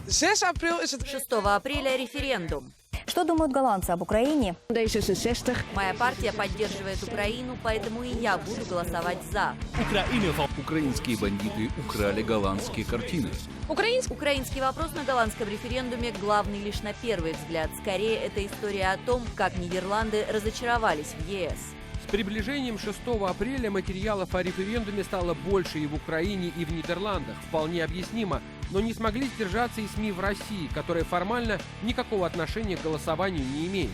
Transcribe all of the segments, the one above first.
6 апреля референдум. Что думают голландцы об Украине? Моя партия поддерживает Украину, поэтому и я буду голосовать за. Украинские бандиты украли голландские картины. Украинский вопрос на голландском референдуме главный лишь на первый взгляд. Скорее, это история о том, как Нидерланды разочаровались в ЕС. С приближением 6 апреля материалов о референдуме стало больше и в Украине, и в Нидерландах. Вполне объяснимо. Но не смогли сдержаться и СМИ в России, которые формально никакого отношения к голосованию не имеют.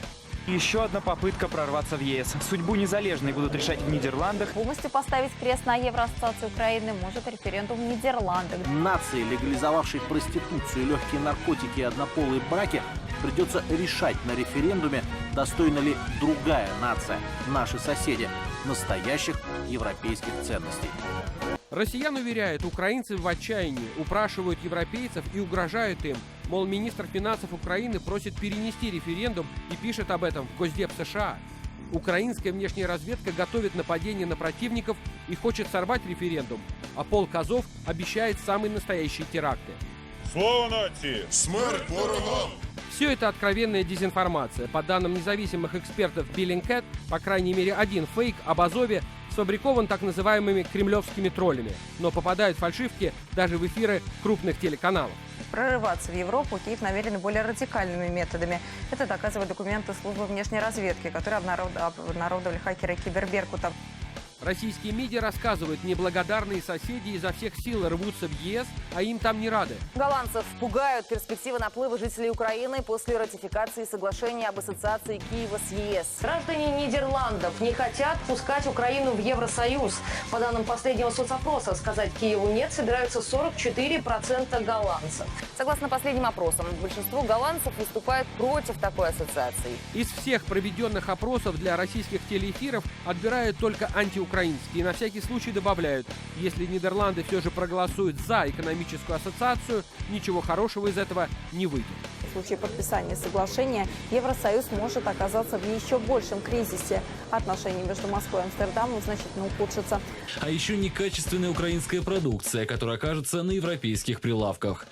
Еще одна попытка прорваться в ЕС. Судьбу незалежной будут решать в Нидерландах. Полностью поставить крест на Евроассоциации Украины может референдум в Нидерландах. Нации, легализовавшей проституцию, легкие наркотики и однополые браки, придется решать на референдуме, достойна ли другая нация, наши соседи, настоящих европейских ценностей. Россиян уверяют, украинцы в отчаянии, упрашивают европейцев и угрожают им. Мол, министр финансов Украины просит перенести референдум и пишет об этом в Госдеп США. Украинская внешняя разведка готовит нападение на противников и хочет сорвать референдум, а полк Азов обещает самые настоящие теракты. Слава нации! Смерть ворогам! Все это откровенная дезинформация. По данным независимых экспертов Bellingcat, по крайней мере один фейк об Азове сфабрикован так называемыми кремлевскими троллями, но попадают фальшивки даже в эфиры крупных телеканалов. Прорываться в Европу Киев намерен более радикальными методами. Это доказывают документы службы внешней разведки, которые обнародовали хакеры Киберберкута. Российские медиа рассказывают, неблагодарные соседи изо всех сил рвутся в ЕС, а им там не рады. Голландцев пугают перспективы наплыва жителей Украины после ратификации соглашения об ассоциации Киева с ЕС. Граждане Нидерландов не хотят пускать Украину в Евросоюз. По данным последнего соцопроса, сказать Киеву «нет» собираются 44% голландцев. Согласно последним опросам, большинство голландцев выступает против такой ассоциации. Из всех проведенных опросов для российских телеэфиров отбирают только антиукраинские. И на всякий случай добавляют, если Нидерланды все же проголосуют за экономическую ассоциацию, ничего хорошего из этого не выйдет. В случае подписания соглашения Евросоюз может оказаться в еще большем кризисе. Отношения между Москвой и Амстердамом значительно ухудшатся. А еще некачественная украинская продукция, которая окажется на европейских прилавках.